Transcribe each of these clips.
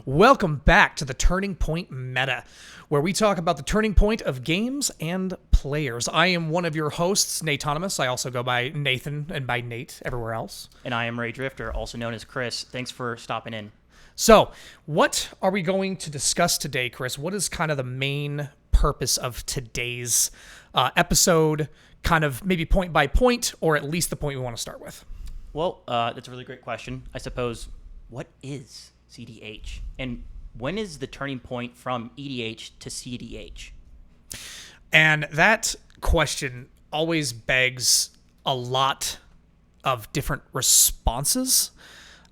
Welcome back to the Turning Point Meta, where we talk about the turning point of games and players. I am one of your hosts, Natonimus. I also go by Nathan and by Nate everywhere else. And I am Ray Drifter, also known as Chris. Thanks for stopping in. So, what are we going to discuss today, Chris? What is kind of the main purpose of today's episode, kind of maybe point by point, or at least the point we want to start with? Well, that's a really great question. I suppose, what is CEDH? And when is the turning point from EDH to CEDH? And that question always begs a lot of different responses.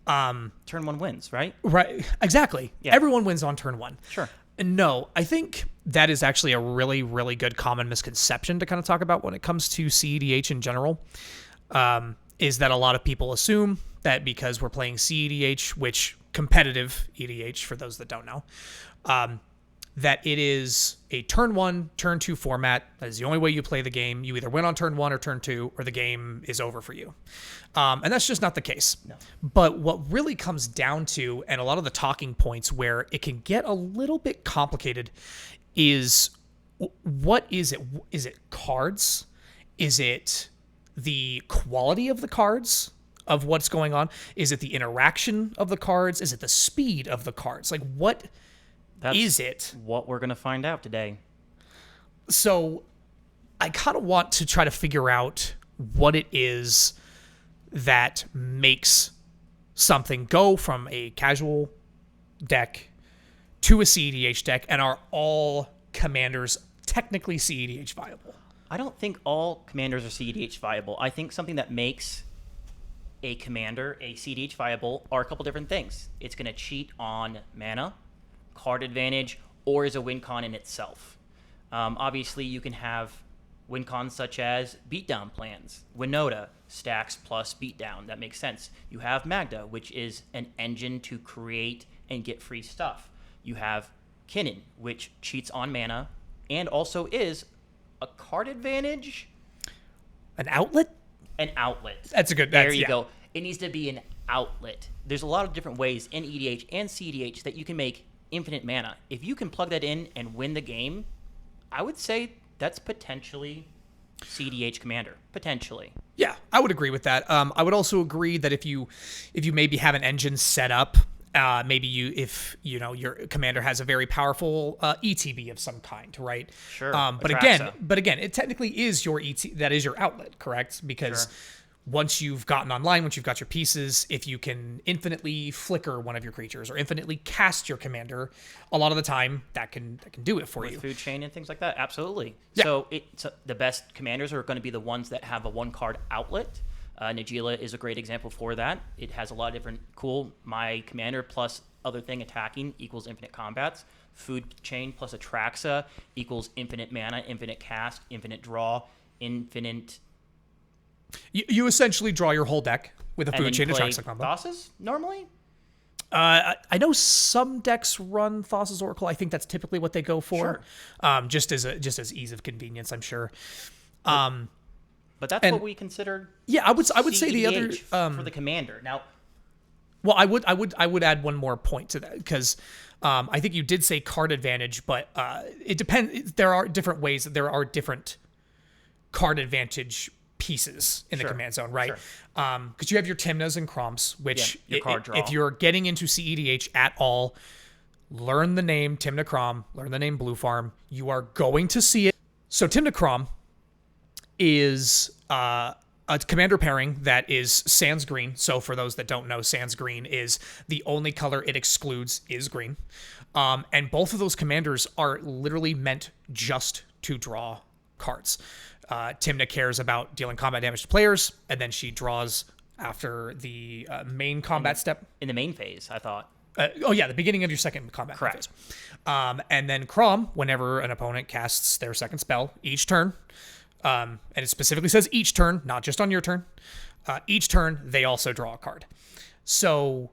Turn one wins, right? Right, exactly. Yeah. Everyone wins on turn one. Sure. No, I think that is actually a really, really good common misconception to kind of talk about when it comes to CEDH in general, is that a lot of people assume that because we're playing CEDH, which competitive EDH, for those that don't know, that it is a turn one, turn two format. That is the only way you play the game. You either win on turn one or turn two, or the game is over for you. And that's just not the case. No. But what really comes down to, and a lot of the talking points where it can get a little bit complicated, is what is it? Is it cards? Is it the quality of the cards? Of what's going on? Is it the interaction of the cards? Is it the speed of the cards? Like, is it? What we're going to find out today. So I kind of want to try to figure out what it is that makes something go from a casual deck to a CEDH deck, and are all commanders technically CEDH viable? I don't think all commanders are CEDH viable. I think something that makes a commander a CEDH viable are a couple different things. It's going to cheat on mana, card advantage, or is a win con in itself. Obviously, you can have win cons such as beatdown plans. Winota, stacks plus beatdown. That makes sense. You have Magda, which is an engine to create and get free stuff. You have Kinnan, which cheats on mana and also is a card advantage. An outlet? An outlet. That's a good. There you go. It needs to be an outlet. There's a lot of different ways in EDH and CEDH that you can make infinite mana. If you can plug that in and win the game, I would say that's potentially CEDH commander. Potentially. Yeah, I would agree with that. I would also agree that if you maybe have an engine set up, maybe if your commander has a very powerful ETB of some kind, right? Sure. But again, it technically is your that is your outlet, correct? Because sure. Once you've gotten online, once you've got your pieces, if you can infinitely flicker one of your creatures or infinitely cast your commander, a lot of the time that can do it for you. With food chain and things like that, absolutely. Yeah. So the best commanders are going to be the ones that have a one card outlet. Najeela is a great example for that. It has a lot of different my commander plus other thing attacking equals infinite combats. Food chain plus Atraxa equals infinite mana, infinite cast, infinite draw, infinite. You essentially draw your whole deck with a food chain Atraxa combo. Thassa's normally? I know some decks run Thassa's Oracle. I think that's typically what they go for. Sure. Just as ease of convenience, I'm sure. But that's what we consider. Yeah, I would say the other for the commander. Now, well, I would add one more point to that, because I think you did say card advantage, but it depends. There are different ways. There are different card advantage pieces in the command zone, right? Because you have your Tymnas and Cromps, which your card draw. If you're getting into CEDH at all, learn the name Tymna Crom, learn the name Blue Farm. You are going to see it. So Tymna Crom is a commander pairing that is Sans Green. So for those that don't know, Sans Green is the only color it excludes is green. And both of those commanders are literally meant just to draw cards. Tymna cares about dealing combat damage to players, and then she draws after the main combat step. In the main phase, I thought. The beginning of your second combat phase. And then Crom, whenever an opponent casts their second spell, each turn, and it specifically says each turn, not just on your turn, each turn they also draw a card. So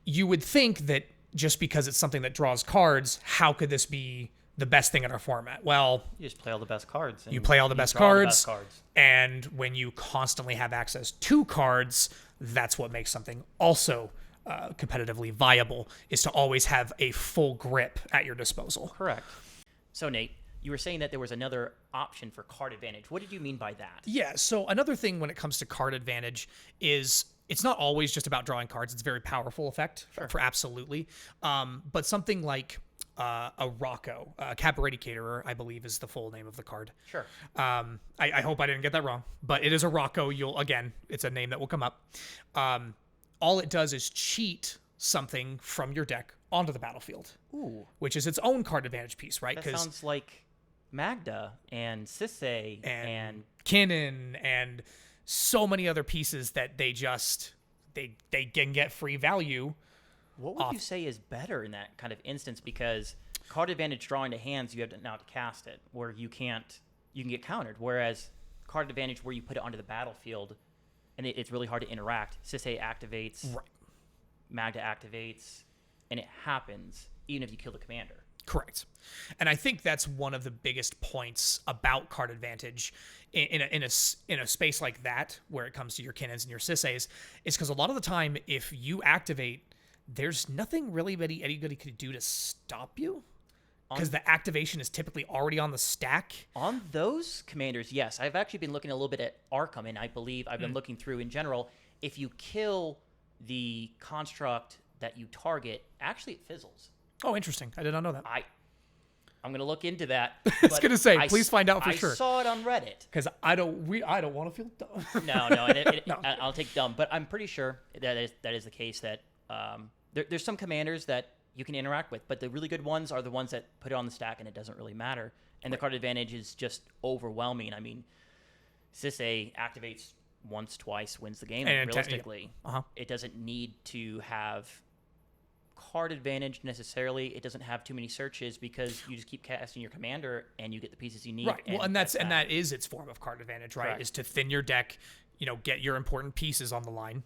you would think that just because it's something that draws cards, how could this be the best thing in our format? Well, you just play all the best cards. You play all the best cards, and when you constantly have access to cards, that's what makes something also competitively viable is to always have a full grip at your disposal. Correct. So, Nate, you were saying that there was another option for card advantage. What did you mean by that? Yeah, so another thing when it comes to card advantage is it's not always just about drawing cards. It's a very powerful effect for absolutely. But something like a Rocco, Cabareticator, I believe is the full name of the card. Sure. I hope I didn't get that wrong, but it is a Rocco. It's a name that will come up. All it does is cheat something from your deck onto the battlefield. Ooh. Which is its own card advantage piece, right? That sounds like Magda and Sisse and Kinnan and so many other pieces that they can get free value. What would you say is better in that kind of instance? Because card advantage drawing to hands, you have to now to cast it, where you can get countered. Whereas card advantage, where you put it onto the battlefield, and it's really hard to interact. Sisse activates, Right. Magda activates, and it happens even if you kill the commander. Correct. And I think that's one of the biggest points about card advantage in a space like that, where it comes to your Kinnans and your Sisses, is because a lot of the time, if you activate, there's nothing really anybody could do to stop you, because the activation is typically already on the stack. On those commanders, yes. I've actually been looking a little bit at Arkham, and I believe I've been looking through in general. If you kill the construct that you target, actually it fizzles. Oh, interesting. I did not know that. I'm going to look into that. I was going to say, please find out for sure. I saw it on Reddit. Because I don't want to feel dumb. No, no. I'll take dumb. But I'm pretty sure that is the case, that there's some commanders that you can interact with, but the really good ones are the ones that put it on the stack and it doesn't really matter. And the card advantage is just overwhelming. I mean, Sisse activates once, twice, wins the game, and realistically. It doesn't need to have card advantage necessarily. It doesn't have too many searches, because you just keep casting your commander and you get the pieces you need. Right. Well, and that is its form of card advantage, right? Correct. Is to thin your deck, get your important pieces on the line,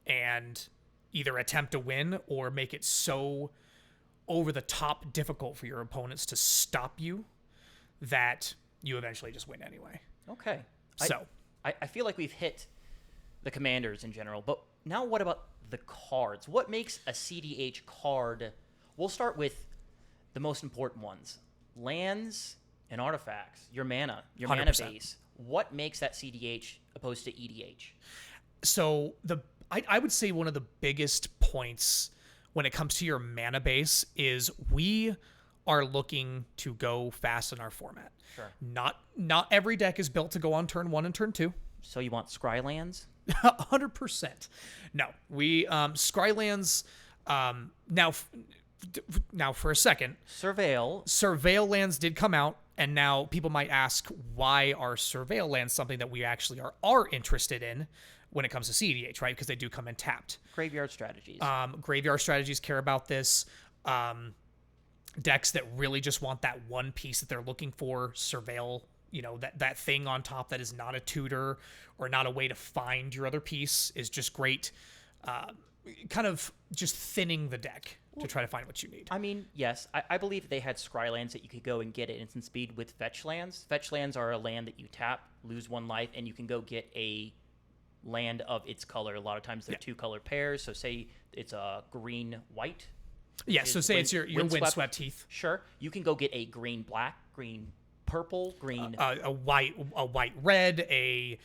and either attempt to win or make it so over the top difficult for your opponents to stop you that you eventually just win anyway. Okay. So I feel like we've hit the commanders in general, but now what about the cards? What makes a CDH card? We'll start with the most important ones: lands and artifacts, your mana 100%. base. What makes that CDH opposed to EDH? So I would say one of the biggest points when it comes to your mana base is we are looking to go fast in our format. Sure. Not every deck is built to go on turn 1 and turn 2. So you want scry lands? 100%. No, we Scrylands. Now for a second, Surveil lands did come out, and now people might ask, why are Surveil lands something that we actually are interested in when it comes to CEDH, right? Because they do come in tapped. Graveyard strategies. Graveyard strategies care about this. Decks that really just want that one piece that they're looking for, Surveil, that thing on top that is not a tutor or not a way to find your other piece, is just great. Kind of just thinning the deck to try to find what you need. I mean, yes, I believe they had scry lands that you could go and get at instant speed with fetch lands. Fetch lands are a land that you tap, lose 1 life, and you can go get a land of its color. A lot of times they're 2 color pairs. So say it's a green-white. Yeah, so say it's your windswept heath. Sure. You can go get a green-black, green-purple, green... a white red, a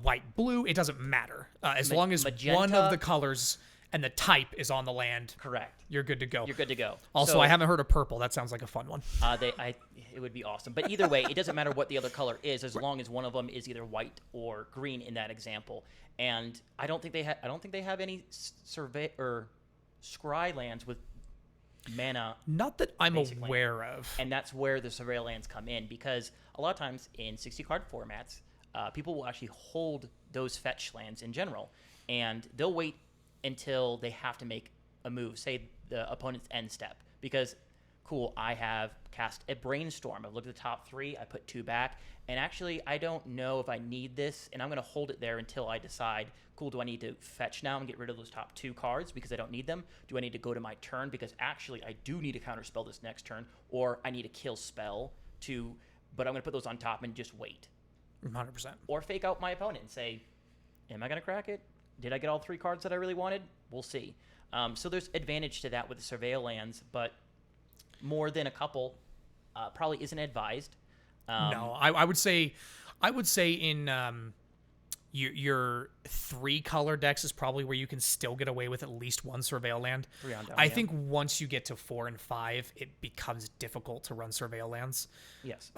white blue. It doesn't matter. As long as magenta. One of the colors and the type is on the land. Correct. You're good to go. You're good to go. Also, I haven't heard of purple. That sounds like a fun one. It would be awesome. But either way, it doesn't matter what the other color is, as long as one of them is either white or green in that example. And I don't think they have any survey or scry lands with mana. Not that I'm aware of. And that's where the surveil lands come in, because a lot of times in 60 card formats, people will actually hold those fetch lands in general, and they'll wait until they have to make a move, say the opponent's end step, because cool, I have cast a brainstorm. I've looked at the top 3, I put 2 back, and actually I don't know if I need this, and I'm going to hold it there until I decide, cool, do I need to fetch now and get rid of those top 2 cards because I don't need them? Do I need to go to my turn because actually I do need to counterspell this next turn, or I need a kill spell but I'm going to put those on top and just wait. 100%. Or fake out my opponent and say, am I going to crack it? Did I get all 3 cards that I really wanted? We'll see. So there's advantage to that with the surveil lands, but more than a couple probably isn't advised. No, I would say, in your 3-color decks is probably where you can still get away with at least one surveil land. 3 on down, I yeah. think once you get to 4 and 5, it becomes difficult to run surveil lands. Yes.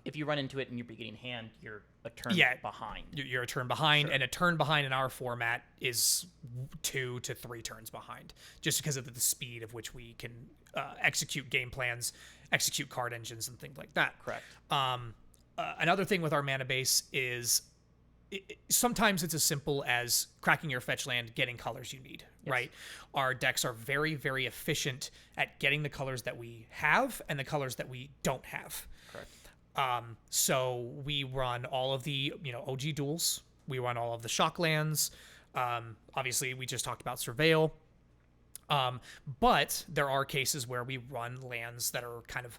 If you run into it in your beginning hand, you're a turn behind. You're a turn behind, and a turn behind in our format is 2 to 3 turns behind, just because of the speed of which we can execute game plans, execute card engines, and things like that. Correct. Another thing with our mana base is sometimes it's as simple as cracking your fetch land, getting colors you need, right? Our decks are very, very efficient at getting the colors that we have and the colors that we don't have. Correct. So we run all of the, OG duels. We run all of the shock lands. Obviously, we just talked about Surveil. But there are cases where we run lands that are kind of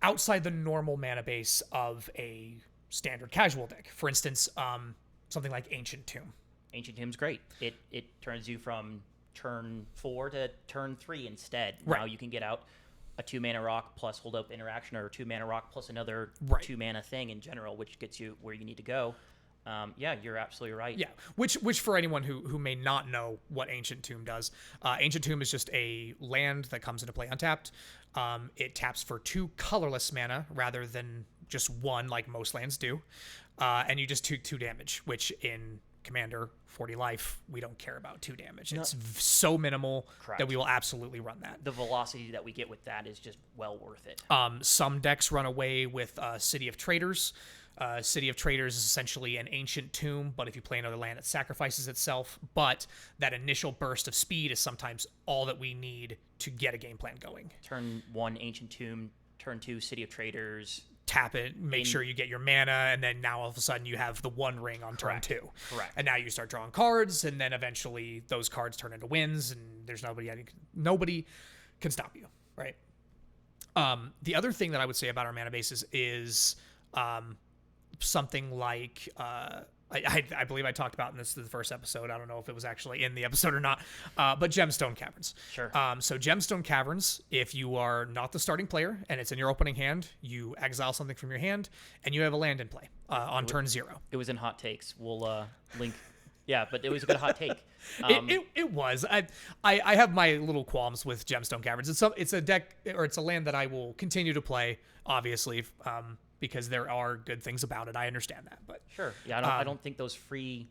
outside the normal mana base of a standard casual deck. For instance, something like Ancient Tomb. Ancient Tomb's great. It turns you from turn 4 to turn 3 instead. Right. Now you can get out a 2-mana rock plus hold up interaction, or a 2-mana rock plus another 2-mana thing in general, which gets you where you need to go. Yeah, you're absolutely right. Yeah, which for anyone who may not know what Ancient Tomb does, Ancient Tomb is just a land that comes into play untapped. It taps for 2 colorless mana rather than just 1 like most lands do, and you just take 2 damage, which in Commander 40 life we don't care about 2 damage. It's so minimal that we will absolutely run that. The velocity that we get with that is just well worth it. Some decks run away with City of Traders. City of Traders is essentially an Ancient Tomb, but if you play another land, it sacrifices itself. But that initial burst of speed is sometimes all that we need to get a game plan going. Turn 1 Ancient Tomb, turn 2 City of Traders. Tap it, make sure you get your mana, and then now all of a sudden you have the 1 ring on turn 2. Correct. And now you start drawing cards, and then eventually those cards turn into wins, and there's nobody can stop you, right? The other thing that I would say about our mana bases is something like I believe I talked about in the first episode. I don't know if it was actually in the episode or not, but Gemstone Caverns. Sure. So Gemstone Caverns, if you are not the starting player and it's in your opening hand, you exile something from your hand and you have a land in play on turn 0. It was in Hot Takes. We'll link. Yeah, but it was a good hot take. It was. I have my little qualms with Gemstone Caverns. It's a deck, or it's a land that I will continue to play, obviously, because there are good things about it. I understand that, but sure. Yeah, I don't think those free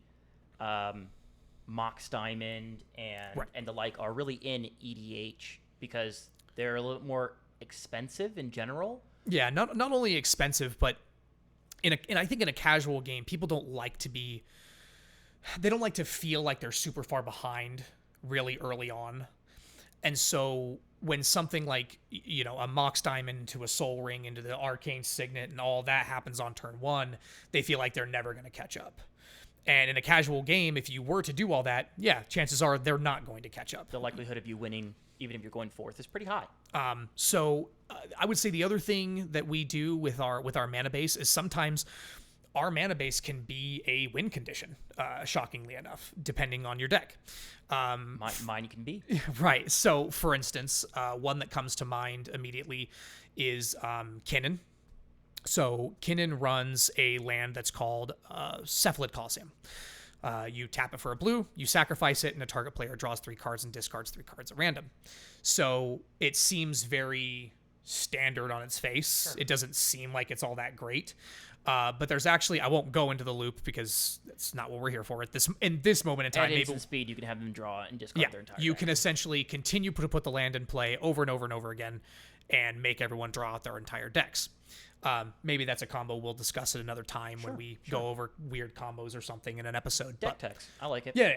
Mox Diamond and the like are really in EDH because they're a little more expensive in general. Yeah, not only expensive, but I think in a casual game, people don't like to feel like they're super far behind really early on. And so when something like, a Mox Diamond into a Soul Ring into the Arcane Signet and all that happens on turn 1, they feel like they're never going to catch up. And in a casual game, if you were to do all that, chances are they're not going to catch up. The likelihood of you winning, even if you're going 4th, is pretty high. So I would say the other thing that we do with our mana base is sometimes our mana base can be a win condition, shockingly enough, depending on your deck. Mine can be. Right. So, for instance, one that comes to mind immediately is Kinnan. So, Kinnan runs a land that's called Cephalid Coliseum. You tap it for a blue, you sacrifice it, and a target player draws 3 cards and discards 3 cards at random. So, it seems very standard on its face. Sure. It doesn't seem like it's all that great. But there's actually, I won't go into the loop because that's not what we're here for in this moment in time. At instant speed, you can have them draw and discard their entire you deck. can essentially continue to put the land in play over and over and over again and make everyone draw out their entire decks. Maybe that's a combo we'll discuss at another time when we go over weird combos or something in an episode. Deck text. I like it. Yeah.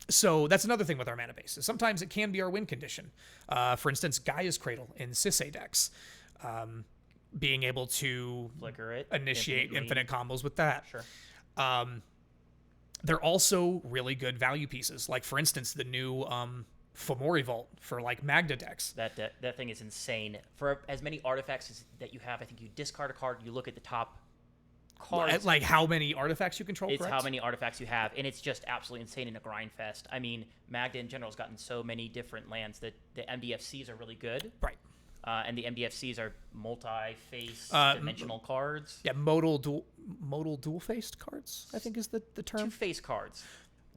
So that's another thing with our mana bases. Sometimes it can be our win condition. For instance, Gaia's Cradle in Sisay decks. Being able to flicker it, initiate infinite combos with that. Sure. They're also really good value pieces. Like, for instance, the new Fomori Vault for, like, Magda decks. That thing is insane. For as many artifacts that you have, I think you discard a card, you look at the top cards. Like how many artifacts you control, It's correct? how many artifacts you have, and it's just absolutely insane in a grind fest. I mean, Magda in general has gotten so many different lands that the MDFCs are really good. Right. And the MDFCs are multi-face dimensional cards. Yeah, modal dual-faced cards, I think is the term. Two-face cards.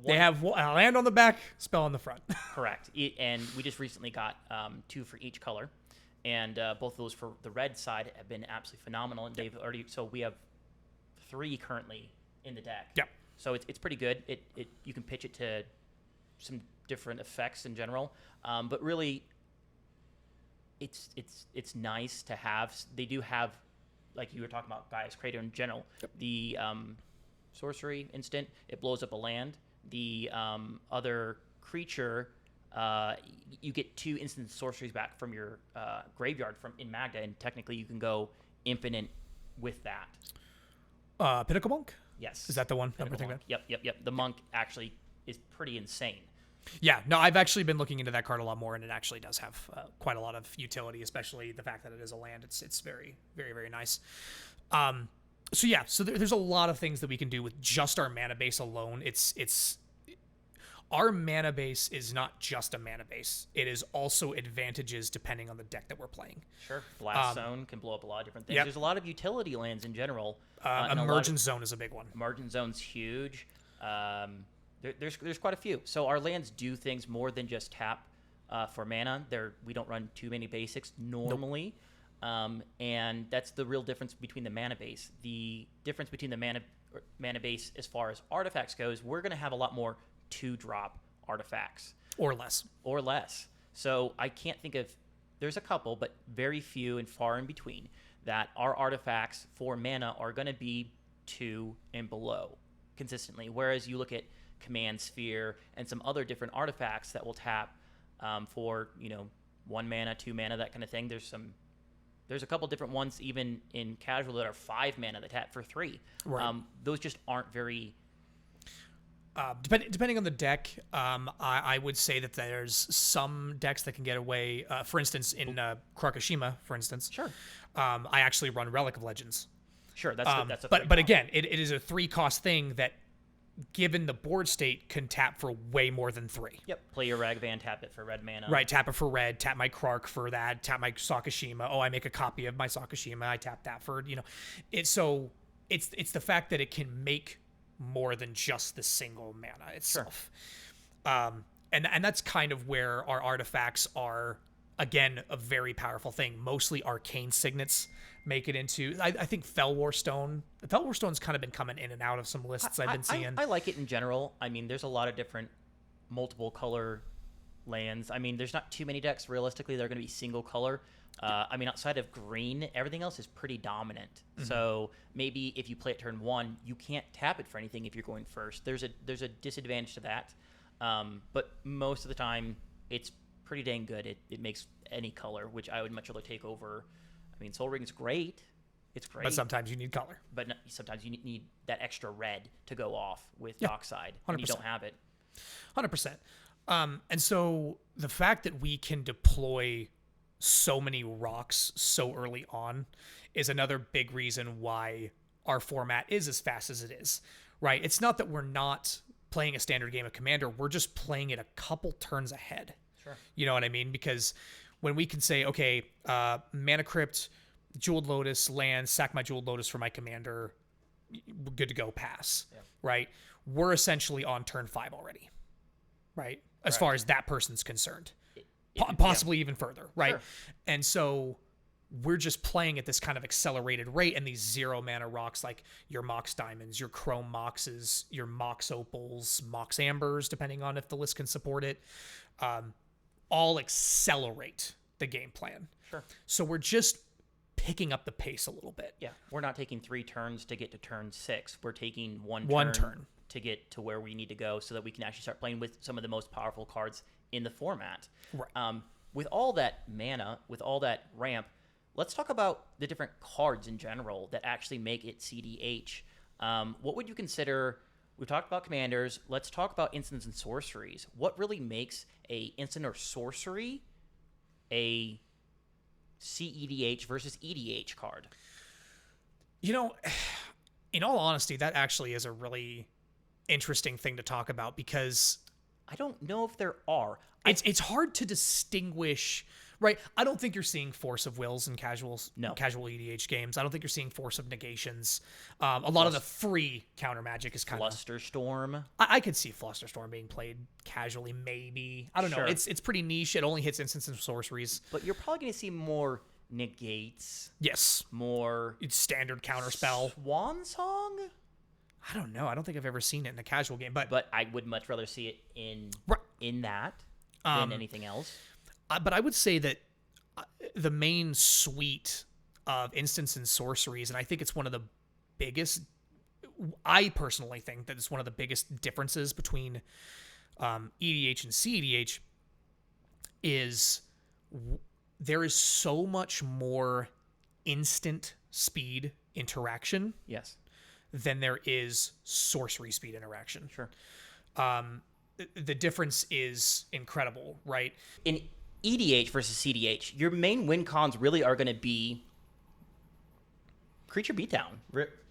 They have a land on the back, spell on the front. Correct. And we just recently got 2 for each color. And both of those for the red side have been absolutely phenomenal. And they've already, so we have 3 currently in the deck. Yep. So it's pretty good. You can pitch it to some different effects in general. But really, it's nice to have. They do have, like you were talking about, Gaia's Crater in general. Yep. The sorcery instant, it blows up a land. The other creature, you get 2 instant sorceries back from your graveyard in Magda, and technically you can go infinite with that. Pinnacle Monk? Yes. Is that the one that we're Pinnacle thinking Monk. Yep. The Monk actually is pretty insane. Yeah, no, I've actually been looking into that card a lot more, and it actually does have quite a lot of utility, especially the fact that it is a land. It's very, very, very nice. So yeah, so there's a lot of things that we can do with just our mana base alone. It's our mana base is not just a mana base. It is also advantages depending on the deck that we're playing. Sure. Blast Zone can blow up a lot of different things. Yep. There's a lot of utility lands in general. And Emergent Zone is a big one. Emergent Zone's huge. There's quite a few. So our lands do things more than just tap for mana. We don't run too many basics normally. Nope. And that's the real difference between the mana base. The difference between the mana base as far as artifacts goes, we're going to have a lot more 2-drop artifacts. Or less. So I can't think of, there's a couple, but very few and far in between, that our artifacts for mana are going to be 2 and below consistently. Whereas you look at Command Sphere and some other different artifacts that will tap for 1 mana, 2 mana, that kind of thing. There's a couple different ones even in casual that are 5 mana that tap for 3. Right. Those just aren't very. Depending on the deck, I would say that there's some decks that can get away. For instance, in Krakashima, for instance, Sure. I actually run Relic of Legends. Sure, that's a but again, it is a 3-cost thing that, given the board state, can tap for way more than 3. Yep. Play your Ragavan, tap it for red mana. Right, tap it for red, tap my Krark for that, tap my Sakashima. Oh, I make a copy of my Sakashima, I tap that for, it's the fact that it can make more than just the single mana itself. Sure. And that's kind of where our artifacts are, again, a very powerful thing. Mostly arcane signets make it into, I think, Fellwar Stone. The Fellwar Stone's kind of been coming in and out of some lists I've been seeing. I like it in general. I mean, there's a lot of different multiple color lands. I mean, there's not too many decks, realistically, that are going to be single color. I mean, outside of green, everything else is pretty dominant. Mm-hmm. So maybe if you play it turn 1, you can't tap it for anything if you're going first. There's a disadvantage to that. But most of the time, it's pretty dang good. It makes any color, which I would much rather take over. I mean, Soul Ring's great. It's great. But sometimes you need color. But sometimes you need that extra red to go off with Dockside. 100%. And you don't have it. 100%. And so the fact that we can deploy so many rocks so early on is another big reason why our format is as fast as it is, right? It's not that we're not playing a standard game of Commander. We're just playing it a couple turns ahead. Sure. You know what I mean? Because when we can say, okay, Mana Crypt, Jeweled Lotus, land, sack my Jeweled Lotus for my Commander, we're good to go, pass, right? We're essentially on turn 5 already, right? As far as that person's concerned. Possibly even further, right? Sure. And so we're just playing at this kind of accelerated rate, and these 0 mana rocks like your Mox Diamonds, your Chrome Moxes, your Mox Opals, Mox Ambers, depending on if the list can support it, all accelerate the game plan. Sure. So we're just picking up the pace a little bit. Yeah, we're not taking 3 turns to get to turn 6. We're taking one turn to get to where we need to go so that we can actually start playing with some of the most powerful cards in the format. Right. With all that mana, with all that ramp, let's talk about the different cards in general that actually make it CDH. What would you consider? We've talked about commanders. Let's talk about instants and sorceries. What really makes a instant or sorcery a CEDH versus EDH card? In all honesty, that actually is a really interesting thing to talk about because I don't know if there are. it's hard to distinguish, right? I don't think you're seeing Force of Wills in casual EDH games. I don't think you're seeing Force of Negations. A lot of the free counter magic is kind of Flusterstorm. I could see Flusterstorm being played casually, maybe. I don't know. It's pretty niche. It only hits instants and sorceries. But you're probably going to see more negates. Yes. More standard counterspell. Swan Song? I don't know. I don't think I've ever seen it in a casual game, but I would much rather see it in that than anything else. But I would say that the main suite of instants and sorceries, and I think it's one of the biggest. I personally think that it's one of the biggest differences between EDH and CEDH is there is so much more instant speed interaction. Yes. Than there is sorcery speed interaction. Sure. The difference is incredible, right? In EDH versus CDH, your main win cons really are going to be creature beatdown,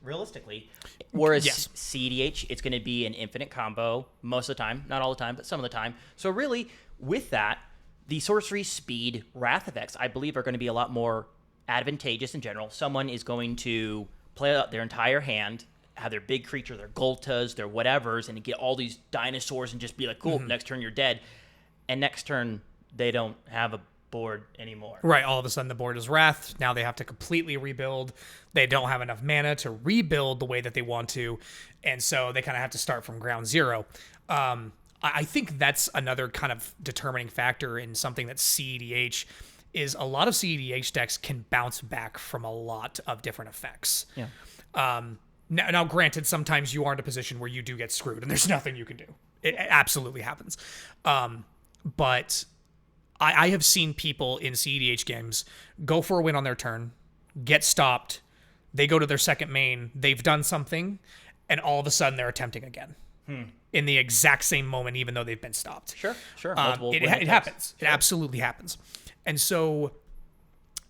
realistically. Whereas CEDH, it's going to be an infinite combo most of the time. Not all the time, but some of the time. So really, with that, the sorcery speed wrath effects, I believe, are going to be a lot more advantageous in general. Someone is going to play out their entire hand, have their big creature, their Goltas, their whatevers, and get all these dinosaurs and just be like, cool, next turn you're dead. And next turn, they don't have a board anymore. Right, all of a sudden the board is Wrath. Now they have to completely rebuild. They don't have enough mana to rebuild the way that they want to, and so they kind of have to start from ground zero. I think that's another kind of determining factor in something that's CEDH, is a lot of CEDH decks can bounce back from a lot of different effects. Yeah. Now, granted, sometimes you are in a position where you do get screwed and there's nothing you can do. It absolutely happens. But I have seen people in CEDH games go for a win on their turn, get stopped, they go to their second main, they've done something, and all of a sudden they're attempting again. In the exact same moment, even though they've been stopped. Sure. It happens. Sure. It absolutely happens. And so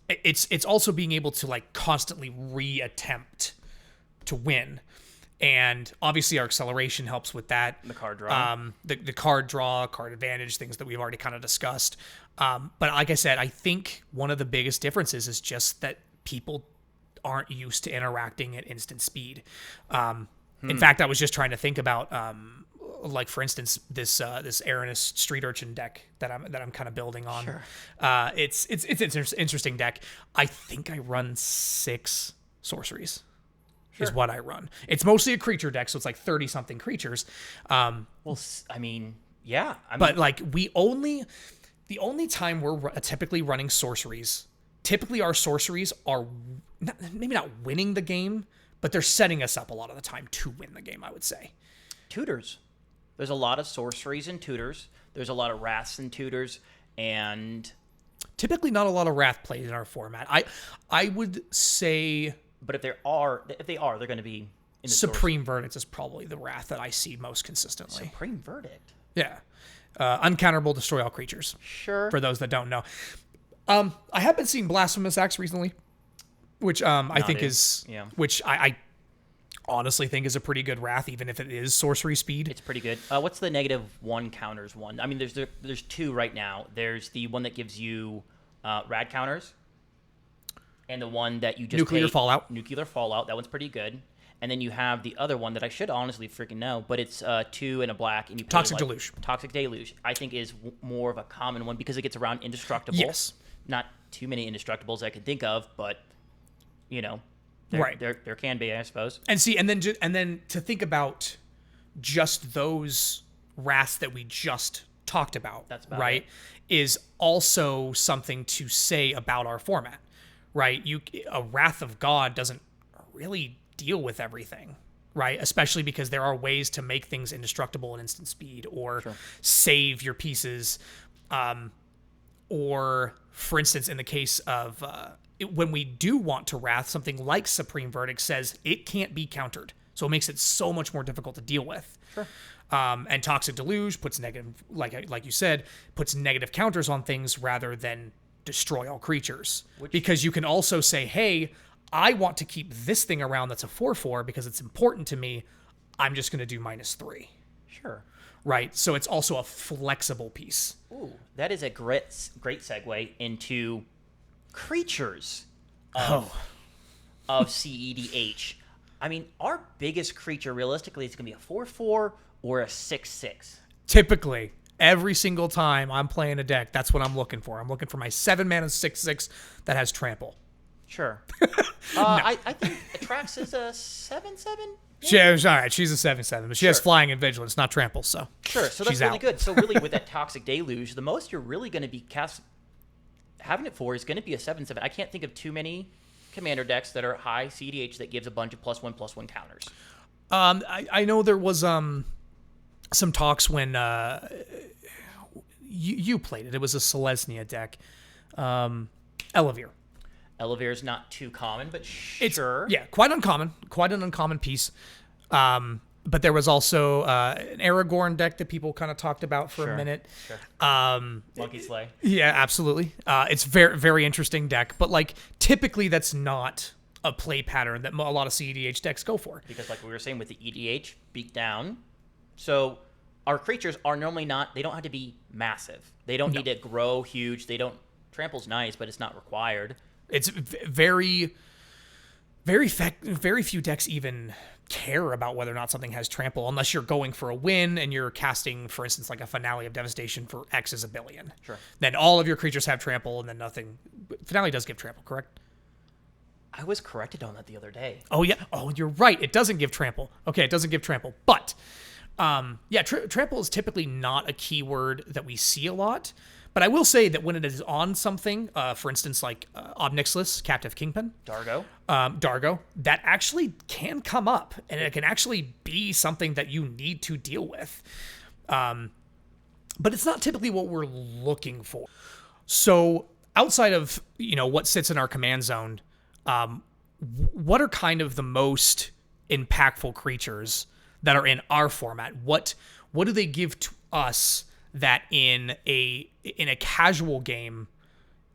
it's also being able to like constantly reattempt to win. And obviously our acceleration helps with that. The card draw. The card draw, card advantage, things that we've already kind of discussed. But like I said, I think one of the biggest differences is just that people aren't used to interacting at instant speed. In fact, I was just trying to think about like for instance, this Aranis Street Urchin deck that I'm kind of building on. Sure. It's an interesting deck. I think I run 6 sorceries. Sure. Is what I run. It's mostly a creature deck, so it's like 30 something creatures. Well, I mean, yeah. But like the only time we're typically running sorceries, typically our sorceries are maybe not winning the game, but they're setting us up a lot of the time to win the game, I would say. Tutors. There's a lot of sorceries and tutors. There's a lot of wraths and tutors, and typically not a lot of wrath played in our format. I would say, but if they are, they're going to be in the Supreme Verdict is probably the wrath that I see most consistently. Supreme Verdict. Yeah. Uncounterable, destroy all creatures. Sure. For those that don't know. I have been seeing Blasphemous Acts recently, which I think is, which I honestly think is a pretty good wrath, even if it is sorcery speed. It's pretty good. What's the -1 counters one? I mean, there's 2 right now. There's the one that gives you rad counters, and the one that you just Nuclear Fallout. Nuclear Fallout. That one's pretty good. And then you have the other one that I should honestly freaking know, but it's 2 and a black, and you pay Toxic Deluge. Toxic Deluge, I think, is more of a common one because it gets around indestructible. Yes. Not too many indestructibles I can think of, but you know, there can be, I suppose. And see, and then to think about just those wraths that we just talked about, that's about right, is also something to say about our format, right? A Wrath of God doesn't really deal with everything, right? Especially because there are ways to make things indestructible in instant speed, or save your pieces, or for instance, in the case of when we do want to wrath, something like Supreme Verdict says it can't be countered, so it makes it so much more difficult to deal with. Sure. And Toxic Deluge puts negative, like you said, puts negative counters on things rather than destroy all creatures. Because you can also say, hey, I want to keep this thing around that's a 4/4 because it's important to me. I'm just going to do -3. Sure. Right? So it's also a flexible piece. Ooh, that is a great segue into creatures Oh. of CEDH. I mean, our biggest creature realistically is going to be a 4/4 or a 6/6. Typically, every single time I'm playing a deck, that's what I'm looking for. I'm looking for my 7-mana 6/6 that has trample. Sure. I think Atrax is a 7/7. All right, she's a 7/7, but she has flying and vigilance, not trample, so Sure, so that's she's really out. good. So really, with that Toxic Deluge, the most you're really going to be having it for is going to be a 7/7. I can't think of too many commander decks that are high CEDH that gives a bunch of +1/+1 counters. I know there was some talks when you played it. It was a Selesnya deck. Elevir. Elevir is not too common, but It's sure. quite uncommon, quite an uncommon piece. But there was also an Aragorn deck that people kind of talked about for a minute. Sure. Monkey Slay. Yeah, absolutely. It's very, very interesting deck, but like typically that's not a play pattern that a lot of CEDH decks go for. Because like we were saying with the EDH, beat down. So our creatures are normally not, they don't have to be massive. They don't need to grow huge. Trample's nice, but it's not required. It's very, very few decks even care about whether or not something has trample unless you're going for a win and you're casting, for instance, like a Finale of Devastation for X is a billion. Sure. Then all of your creatures have trample and then nothing. Finale does give trample, correct? I was corrected on that the other day. Oh, yeah. Oh, you're right. It doesn't give trample. Okay, it doesn't give trample. But, trample is typically not a keyword that we see a lot. But I will say that when it is on something, for instance, like Obnixilus, Captive Kingpin, Dargo, that actually can come up, and it can actually be something that you need to deal with. But it's not typically what we're looking for. So outside of what sits in our command zone, what are kind of the most impactful creatures that are in our format? What do they give to us that in a casual game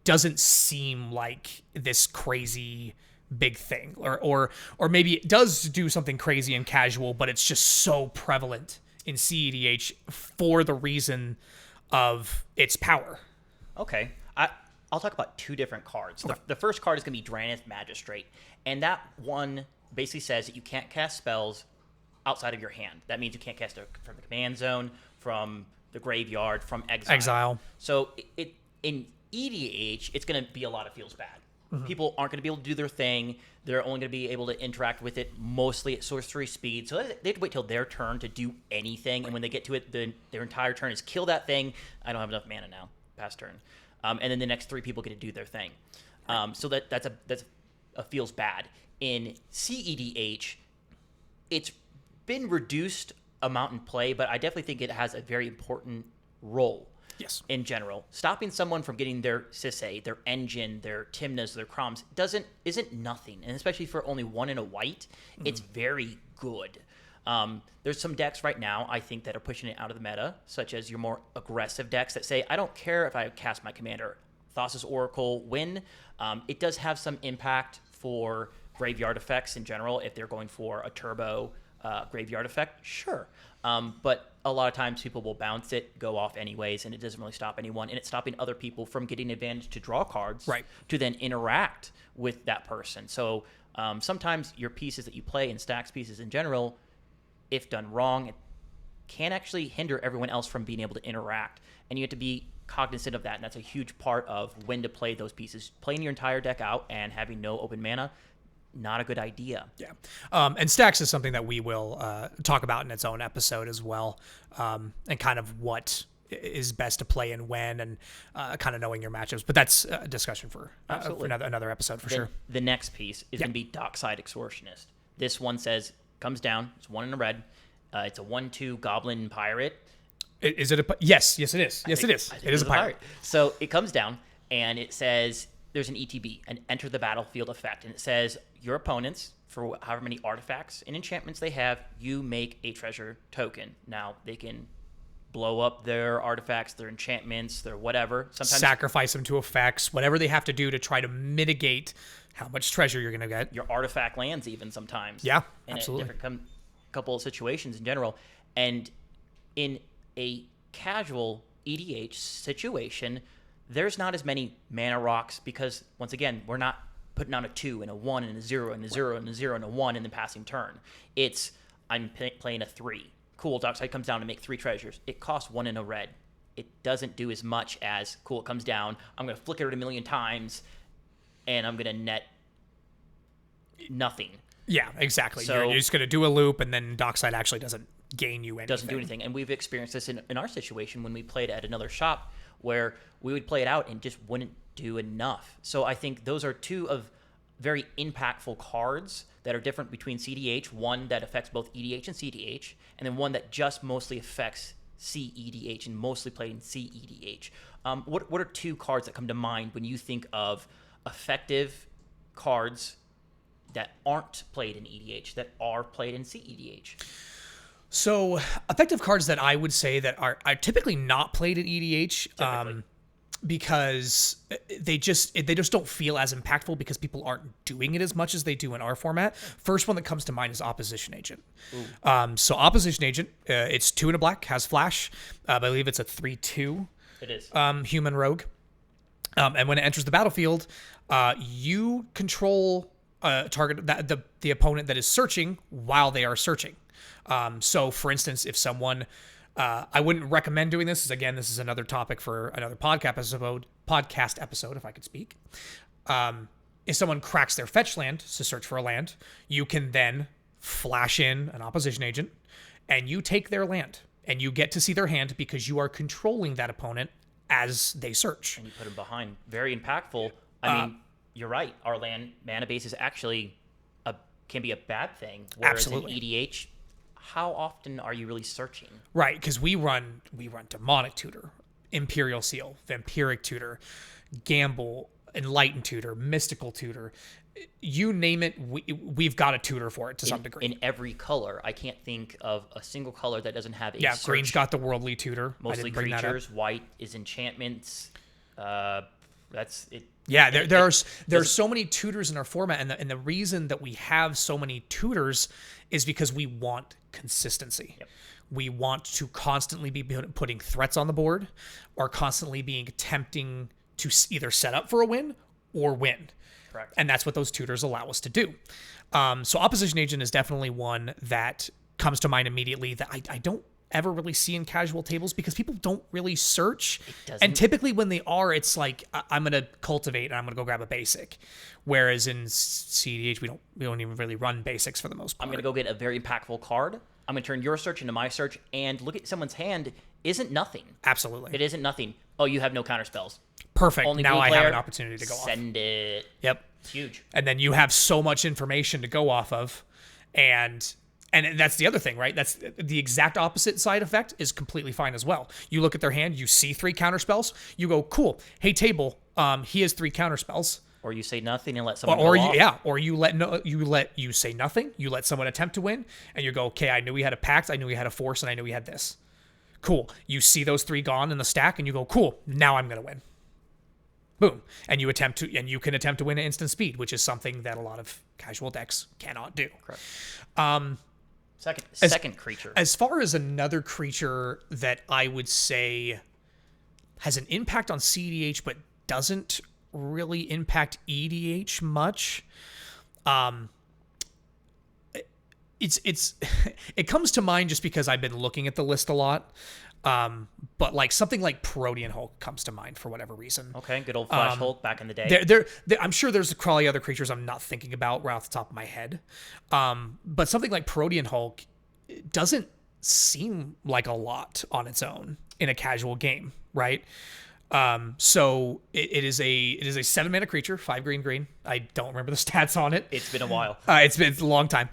doesn't seem like this crazy big thing, or maybe it does do something crazy in casual, but it's just so prevalent in CEDH for the reason of its power? Okay. I'll talk about two different cards. Okay. The first card is going to be Drannith Magistrate, and that one basically says that you can't cast spells outside of your hand. That means you can't cast it from the command zone, from the graveyard, from exile. So in EDH, it's going to be a lot of feels bad. Mm-hmm. People aren't going to be able to do their thing. They're only going to be able to interact with it mostly at sorcery speed. So they have to wait till their turn to do anything. And when they get to it, their entire turn is kill that thing. I don't have enough mana now. Past turn. And then the next three people get to do their thing. So that's a feels bad. In CEDH, it's been reduced amount in play, but I definitely think it has a very important role. Yes. In general, stopping someone from getting their Sisay, their Engine, their Timnas, their Croms isn't nothing, and especially for only one in a white, it's very good. There's some decks right now I think that are pushing it out of the meta, such as your more aggressive decks that say I don't care if I cast my commander. Thassa's Oracle win. It does have some impact for graveyard effects in general if they're going for a turbo graveyard effect, sure. But a lot of times people will bounce it, go off anyways, and it doesn't really stop anyone. And it's stopping other people from getting advantage to draw cards to then interact with that person. So sometimes your pieces that you play and stacks pieces in general, if done wrong, it can actually hinder everyone else from being able to interact. And you have to be cognizant of that. And that's a huge part of when to play those pieces. Playing your entire deck out and having no open mana, not a good idea. Yeah. And stacks is something that we will talk about in its own episode as well, and kind of what is best to play and when, and kind of knowing your matchups. But that's a discussion for another episode for sure. The next piece is going to be Dockside Extortionist. This one comes down. It's 1 in a red. It's a 1/2 Goblin Pirate. Is it a... Yes, it is. Yes, it is. It is a pirate. So it comes down, and it says... There's an ETB, an enter the battlefield effect, and it says your opponents, for however many artifacts and enchantments they have, you make a treasure token. Now, they can blow up their artifacts, their enchantments, their whatever. Sometimes sacrifice them to effects, whatever they have to do to try to mitigate how much treasure you're going to get. your artifact lands even sometimes. Yeah, in absolutely. a different couple of situations in general. And in a casual EDH situation, there's not as many mana rocks because, once again, we're not putting on a 2 and a 1 and a 0 and a 0 and a 0 and a 1 in the passing turn. It's, I'm playing a 3. Cool, Dockside comes down to make 3 treasures. It costs 1 and a red. It doesn't do as much as, cool, it comes down, I'm going to flicker it a million times, and I'm going to net nothing. Yeah, exactly. So- you're just going to do a loop, and then Dockside actually doesn't gain you anything. Doesn't do anything. And we've experienced this in our situation when we played at another shop where we would play it out and just wouldn't do enough. So I think those are 2 of very impactful cards that are different between CDH, one that affects both EDH and CDH, and then one that just mostly affects CEDH and mostly played in CEDH. What are 2 cards that come to mind when you think of effective cards that aren't played in EDH, that are played in CEDH? So effective cards that I would say that are typically not played in EDH, Typically. because they just don't feel as impactful because people aren't doing it as much as they do in our format. First one that comes to mind is Opposition Agent. So Opposition Agent, it's 2 and a black, has flash. I believe it's a 3/2 It is. human rogue. And when it enters the battlefield, you control target that the opponent that is searching while they are searching. So, for instance, if someone, I wouldn't recommend doing this. Again, this is another topic for another podcast episode, if I could speak. If someone cracks their fetch land to search for a land, you can then flash in an Opposition Agent, and you take their land, and you get to see their hand because you are controlling that opponent as they search. And you put them behind. Very impactful. I mean, you're right. Our land mana base is actually can be a bad thing. Whereas Absolutely. in EDH, how often are you really searching? Right, because we run Demonic Tutor, Imperial Seal, Vampiric Tutor, Gamble, Enlightened Tutor, Mystical Tutor. You name it, we've got a tutor for it to some degree. In every color. I can't think of a single color that doesn't have a Yeah, search. green's got the Worldly Tutor. I Mostly didn't bring that up. creatures. White is enchantments. That's it. Yeah, there's so many tutors in our format, and the reason that we have so many tutors is because we want consistency. Yep. We want to constantly be putting threats on the board, or constantly being attempting to either set up for a win or win. Correct. And that's what those tutors allow us to do. So Opposition Agent is definitely one that comes to mind immediately that I don't ever really see in casual tables because people don't really search. And typically when they are, it's like, I'm going to cultivate and I'm going to go grab a basic. Whereas in CDH, we don't even really run basics for the most part. I'm going to go get a very impactful card. I'm going to turn your search into my search, and look at someone's hand isn't nothing. Absolutely. It isn't nothing. Oh, you have no counter spells. Perfect. Only Now blue I have player, an opportunity to go off. Send it. Yep. It's huge. And then you have so much information to go off of. And that's the other thing, right? That's the exact opposite side effect is completely fine as well. You look at their hand, you see 3 counter spells, you go, cool. Hey, table, he has 3 counter spells. Or you say nothing and let someone go off. Or you say nothing, you let someone attempt to win, and you go, okay, I knew he had a pact, I knew he had a force, and I knew he had this. Cool. You see those 3 gone in the stack, and you go, cool, now I'm gonna win. Boom. And you can attempt to win at instant speed, which is something that a lot of casual decks cannot do. Correct. Second creature. As far as another creature that I would say has an impact on CDH but doesn't really impact EDH much, it comes to mind just because I've been looking at the list a lot. But like something like Protean Hulk comes to mind for whatever reason. Okay, good old Flash Hulk back in the day. There, I'm sure there's probably other creatures I'm not thinking about right off the top of my head. But something like Protean Hulk doesn't seem like a lot on its own in a casual game, right? So it is a 7 mana creature, 5 green. I don't remember the stats on it. It's been a while. It's been a long time.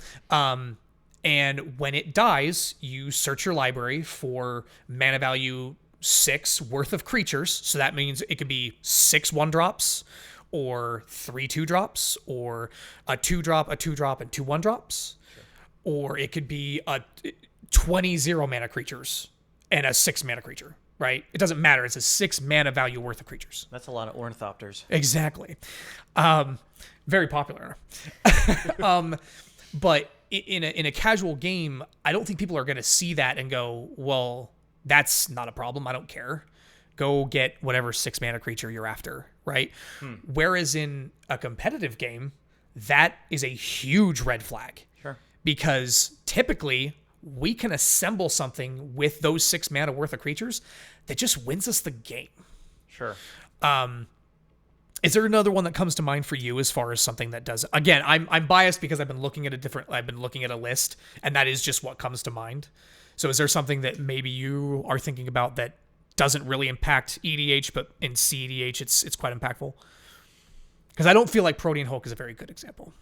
And when it dies, you search your library for mana value 6 worth of creatures. So that means it could be 6 1-drops, or 3 2-drops, or a 2-drop, a 2-drop, and 2 1-drops. Sure. Or it could be a 20 0 mana creatures and a 6 mana creature, right? It doesn't matter. It's a 6 mana value worth of creatures. That's a lot of ornithopters. Exactly. Very popular. But in a casual game, I don't think people are going to see that and go, well, that's not a problem. I don't care. Go get whatever 6 mana creature you're after, right? Whereas in a competitive game, that is a huge red flag. Sure. Because typically we can assemble something with those 6 mana worth of creatures that just wins us the game. Sure. Is there another one that comes to mind for you as far as something that does? Again, I'm biased because I've been looking at a list, and that is just what comes to mind. So is there something that maybe you are thinking about that doesn't really impact EDH, but in CEDH it's quite impactful? Because I don't feel like Protean Hulk is a very good example.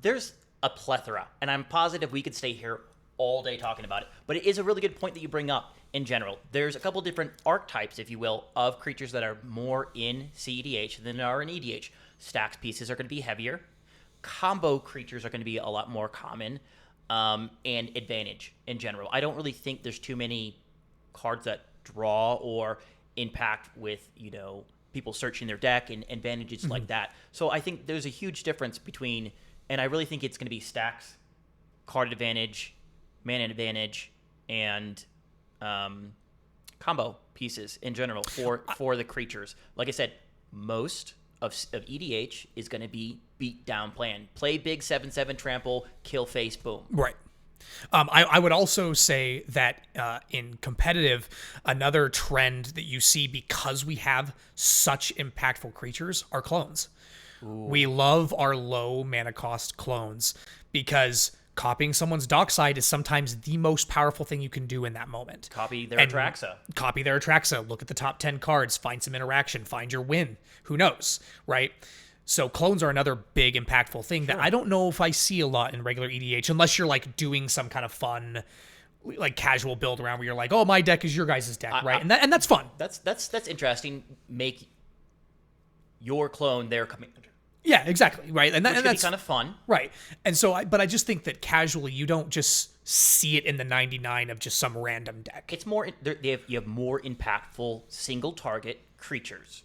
There's a plethora, and I'm positive we could stay here all day talking about it. But it is a really good point that you bring up in general. There's a couple different archetypes, if you will, of creatures that are more in CEDH than are in EDH. Stacks pieces are going to be heavier. Combo creatures are going to be a lot more common, and advantage in general. I don't really think there's too many cards that draw or impact with, people searching their deck and advantages like that. So I think there's a huge difference between, and I really think it's going to be stacks, card advantage, mana advantage, and combo pieces in general for the creatures. Like I said, most of EDH is going to be beat down plan. Play big 7/7 trample, kill face, boom. Right. I would also say that in competitive, another trend that you see because we have such impactful creatures are clones. Ooh. We love our low mana cost clones because copying someone's dockside is sometimes the most powerful thing you can do in that moment. Copy their Atraxa. Copy their Atraxa. Look at the top 10 cards. Find some interaction. Find your win. Who knows, right? So clones are another big impactful thing that I don't know if I see a lot in regular EDH, unless you're like doing some kind of fun, like casual build around where you're like, oh, my deck is your guys' deck, right? And that's fun. That's interesting. Make your clone their commander. Yeah, exactly, right. And that's kind of fun, right? And so, but I just think that casually, you don't just see it in the 99 of just some random deck. It's more you have more impactful single target creatures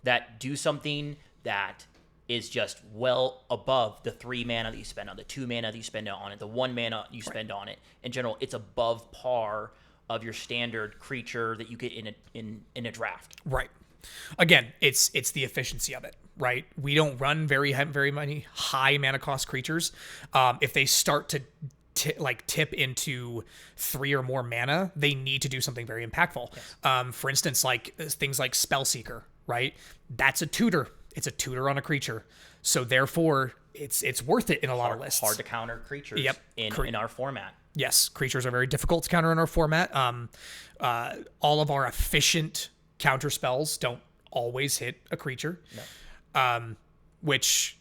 that do something that is just well above the 3 mana that you spend on, the 2 mana that you spend on it, the 1 mana you spend on it. In general, it's above par of your standard creature that you get in a draft. Right. Again, it's the efficiency of it, right? We don't run very many high mana cost creatures. If they start to tip into 3 or more mana, they need to do something very impactful. Yes. For instance, like things like Spellseeker, right? That's a tutor. It's a tutor on a creature. So therefore, it's worth it in a lot of lists. Hard to counter creatures in our format. Yes, creatures are very difficult to counter in our format. All of our efficient counter spells don't always hit a creature. No. Which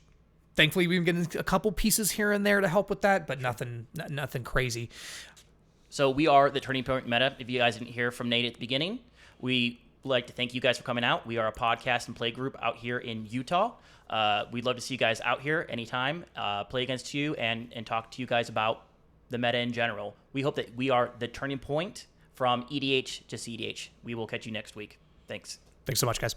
thankfully we've been getting a couple pieces here and there to help with that, but nothing crazy. So we are the Turning Point Meta. If you guys didn't hear from Nate at the beginning, we like to thank you guys for coming out. We are a podcast and play group out here in Utah. We'd love to see you guys out here anytime, play against you and talk to you guys about the meta in general. We hope that we are the turning point from EDH to CEDH. We will catch you next week. Thanks. Thanks so much, guys.